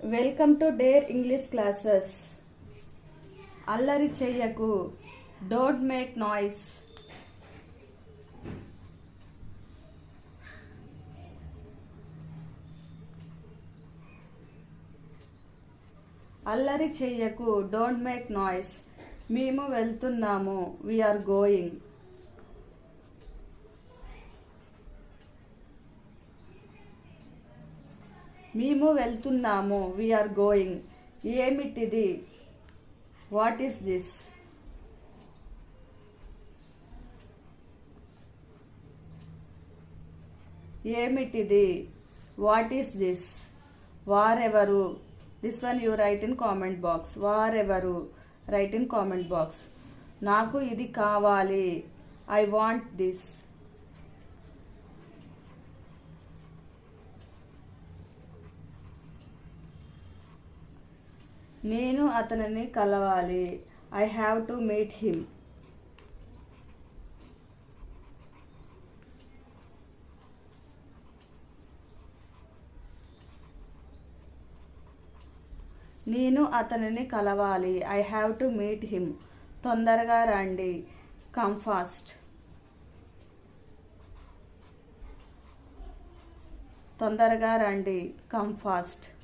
Welcome to dare English classes. అల్లరి చెయ్యకు, don't make noise. అల్లరి చెయ్యకు, డోంట్ మేక్ నాయిస్. మేము వెళ్తున్నాము, వీఆర్ గోయింగ్. మేము వెళ్తున్నాము, వీఆర్ గోయింగ్. ఏమిటిది? What is this? ఏమిటిది? What is this? వారెవరు? This one you write in comment box. వారెవరు? Write in comment box. నాకు ఇది కావాలి, ఐ వాంట్ దిస్. నేను అతనిని కలవాలి, I have to meet him. నేను అతనిని కలవాలి, I have to meet him. తొందరగా రండి, కమ్ ఫాస్ట్. తొందరగా రండి, కమ్ ఫాస్ట్.